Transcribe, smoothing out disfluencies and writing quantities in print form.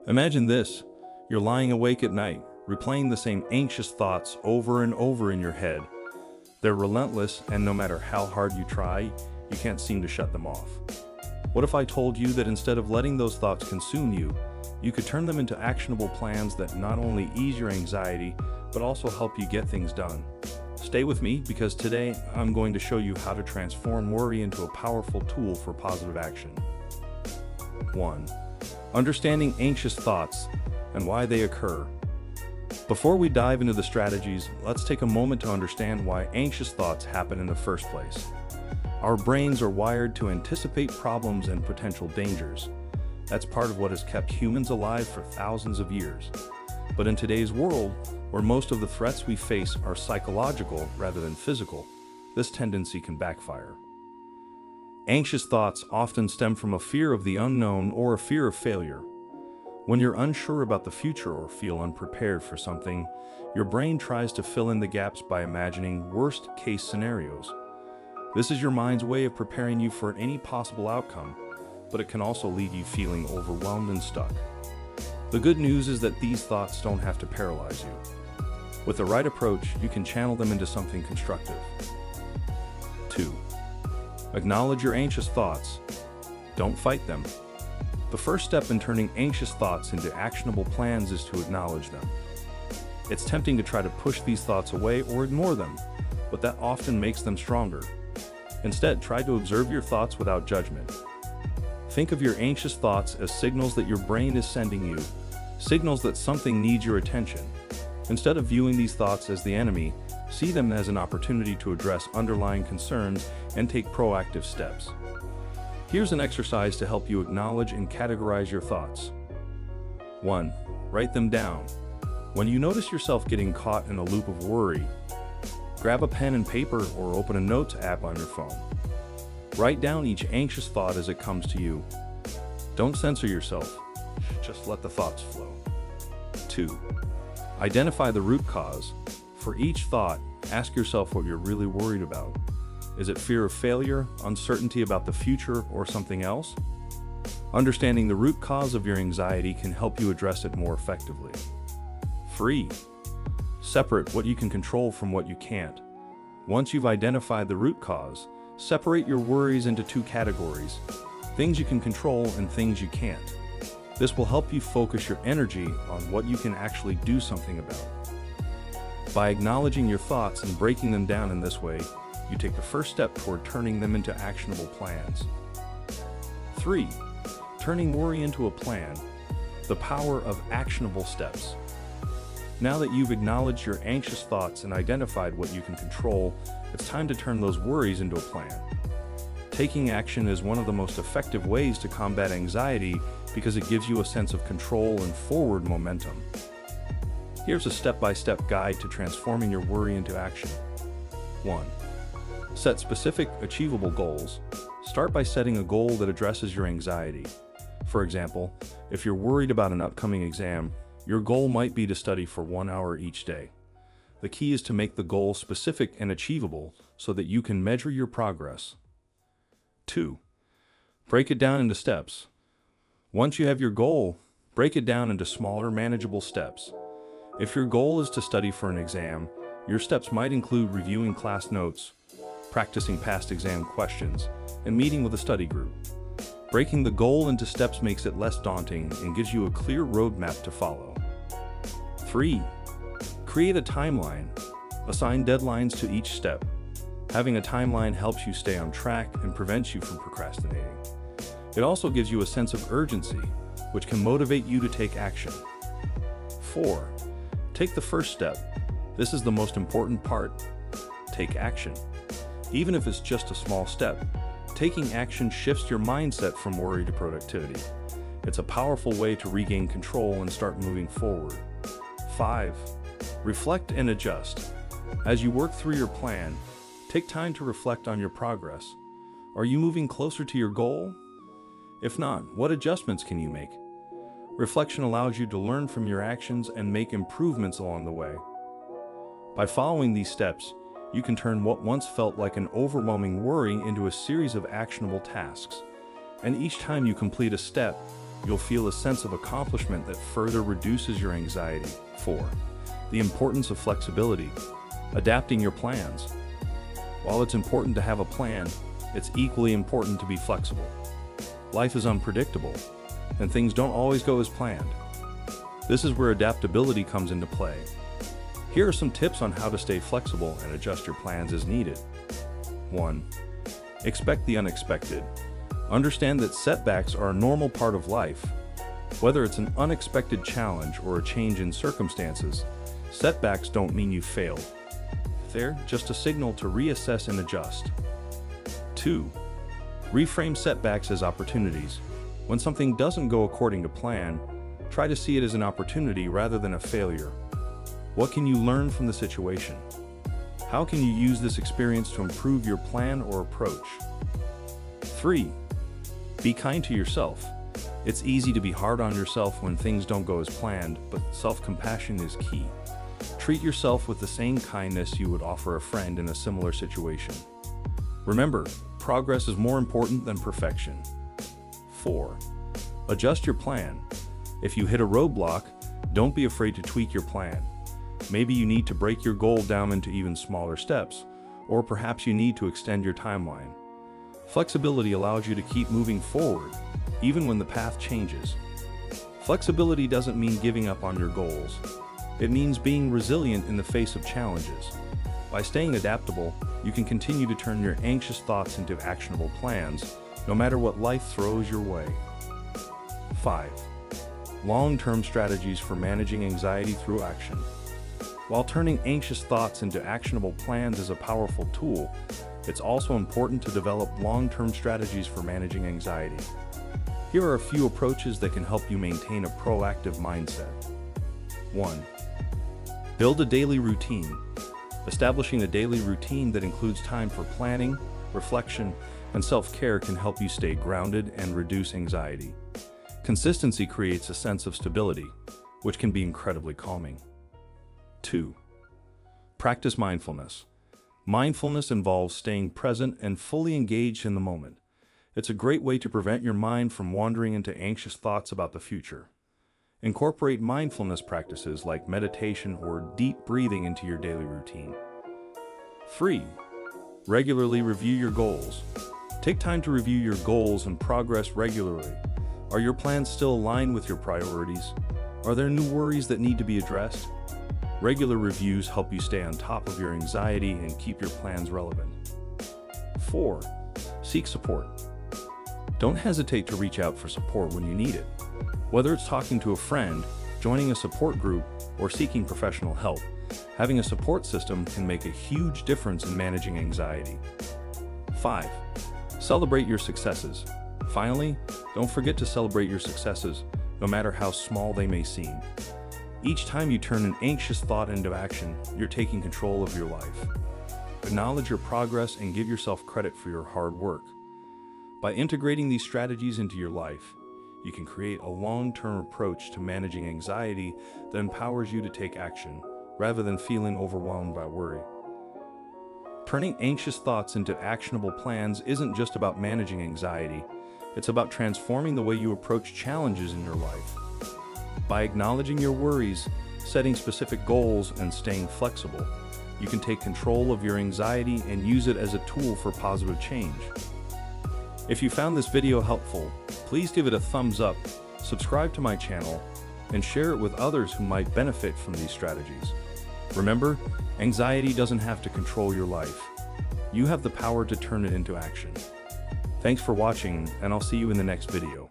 Imagine this. You're lying awake at night, replaying the same anxious thoughts over and over in your head. They're relentless, and no matter how hard you try, you can't seem to shut them off. What if I told you that instead of letting those thoughts consume you, you could turn them into actionable plans that not only ease your anxiety, but also help you get things done? Stay with me, because today I'm going to show you how to transform worry into a powerful tool for positive action. 1. Understanding anxious thoughts and why they occur. Before we dive into the strategies, let's take a moment to understand why anxious thoughts happen in the first place. Our brains are wired to anticipate problems and potential dangers. That's part of what has kept humans alive for thousands of years. But in today's world, where most of the threats we face are psychological rather than physical, this tendency can backfire. Anxious thoughts often stem from a fear of the unknown or a fear of failure. When you're unsure about the future or feel unprepared for something, your brain tries to fill in the gaps by imagining worst-case scenarios. This is your mind's way of preparing you for any possible outcome, but it can also leave you feeling overwhelmed and stuck. The good news is that these thoughts don't have to paralyze you. With the right approach, you can channel them into something constructive. 2. Acknowledge your anxious thoughts. Don't fight them. The first step in turning anxious thoughts into actionable plans is to acknowledge them. It's tempting to try to push these thoughts away or ignore them, but that often makes them stronger. Instead, try to observe your thoughts without judgment. Think of your anxious thoughts as signals that your brain is sending you, signals that something needs your attention. Instead of viewing these thoughts as the enemy, see them as an opportunity to address underlying concerns and take proactive steps. Here's an exercise to help you acknowledge and categorize your thoughts. 1. Write them down. When you notice yourself getting caught in a loop of worry, grab a pen and paper or open a notes app on your phone. Write down each anxious thought as it comes to you. Don't censor yourself, just let the thoughts flow. 2. Identify the root cause. For each thought, ask yourself what you're really worried about. Is it fear of failure, uncertainty about the future, or something else? Understanding the root cause of your anxiety can help you address it more effectively. 3. Separate what you can control from what you can't. Once you've identified the root cause, separate your worries into 2 categories: things you can control and things you can't. This will help you focus your energy on what you can actually do something about. By acknowledging your thoughts and breaking them down in this way, you take the first step toward turning them into actionable plans. 3. Turning worry into a plan. The power of actionable steps. Now that you've acknowledged your anxious thoughts and identified what you can control, it's time to turn those worries into a plan. Taking action is one of the most effective ways to combat anxiety because it gives you a sense of control and forward momentum. Here's a step-by-step guide to transforming your worry into action. 1. Set specific, achievable goals. Start by setting a goal that addresses your anxiety. For example, if you're worried about an upcoming exam, your goal might be to study for 1 hour each day. The key is to make the goal specific and achievable so that you can measure your progress. 2. Break it down into steps. Once you have your goal, break it down into smaller, manageable steps. If your goal is to study for an exam, your steps might include reviewing class notes, practicing past exam questions, and meeting with a study group. Breaking the goal into steps makes it less daunting and gives you a clear roadmap to follow. 3. Create a timeline. Assign deadlines to each step. Having a timeline helps you stay on track and prevents you from procrastinating. It also gives you a sense of urgency, which can motivate you to take action. 4. Take the first step. This is the most important part. Take action. Even if it's just a small step, taking action shifts your mindset from worry to productivity. It's a powerful way to regain control and start moving forward. 5. Reflect and adjust. As you work through your plan, take time to reflect on your progress. Are you moving closer to your goal? If not, what adjustments can you make? Reflection allows you to learn from your actions and make improvements along the way. By following these steps, you can turn what once felt like an overwhelming worry into a series of actionable tasks. And each time you complete a step, you'll feel a sense of accomplishment that further reduces your anxiety. 4. The importance of flexibility. Adapting your plans. While it's important to have a plan, it's equally important to be flexible. Life is unpredictable, and things don't always go as planned. This is where adaptability comes into play. Here are some tips on how to stay flexible and adjust your plans as needed. 1. Expect the unexpected. Understand that setbacks are a normal part of life. Whether it's an unexpected challenge or a change in circumstances, setbacks don't mean you failed. They're just a signal to reassess and adjust. 2. Reframe setbacks as opportunities. When something doesn't go according to plan, try to see it as an opportunity rather than a failure. What can you learn from the situation? How can you use this experience to improve your plan or approach? 3. Be kind to yourself. It's easy to be hard on yourself when things don't go as planned, but self-compassion is key. Treat yourself with the same kindness you would offer a friend in a similar situation. Remember, progress is more important than perfection. 4. Adjust your plan. If you hit a roadblock, don't be afraid to tweak your plan. Maybe you need to break your goal down into even smaller steps, or perhaps you need to extend your timeline. Flexibility allows you to keep moving forward, even when the path changes. Flexibility doesn't mean giving up on your goals. It means being resilient in the face of challenges. By staying adaptable, you can continue to turn your anxious thoughts into actionable plans, no matter what life throws your way. 5. Long-term strategies for managing anxiety through action. While turning anxious thoughts into actionable plans is a powerful tool, it's also important to develop long-term strategies for managing anxiety. Here are a few approaches that can help you maintain a proactive mindset. 1. Build a daily routine. Establishing a daily routine that includes time for planning, reflection, and self-care can help you stay grounded and reduce anxiety. Consistency creates a sense of stability, which can be incredibly calming. 2. Practice mindfulness. Mindfulness involves staying present and fully engaged in the moment. It's a great way to prevent your mind from wandering into anxious thoughts about the future. Incorporate mindfulness practices like meditation or deep breathing into your daily routine. 3. Regularly review your goals. Take time to review your goals and progress regularly. Are your plans still aligned with your priorities? Are there new worries that need to be addressed? Regular reviews help you stay on top of your anxiety and keep your plans relevant. 4. Seek support. Don't hesitate to reach out for support when you need it. Whether it's talking to a friend, joining a support group, or seeking professional help, having a support system can make a huge difference in managing anxiety. 5. Celebrate your successes. Finally, don't forget to celebrate your successes, no matter how small they may seem. Each time you turn an anxious thought into action, you're taking control of your life. Acknowledge your progress and give yourself credit for your hard work. By integrating these strategies into your life, you can create a long-term approach to managing anxiety that empowers you to take action, rather than feeling overwhelmed by worry. Turning anxious thoughts into actionable plans isn't just about managing anxiety, it's about transforming the way you approach challenges in your life. By acknowledging your worries, setting specific goals, and staying flexible, you can take control of your anxiety and use it as a tool for positive change. If you found this video helpful, please give it a thumbs up, subscribe to my channel, and share it with others who might benefit from these strategies. Remember, anxiety doesn't have to control your life. You have the power to turn it into action. Thanks for watching, and I'll see you in the next video.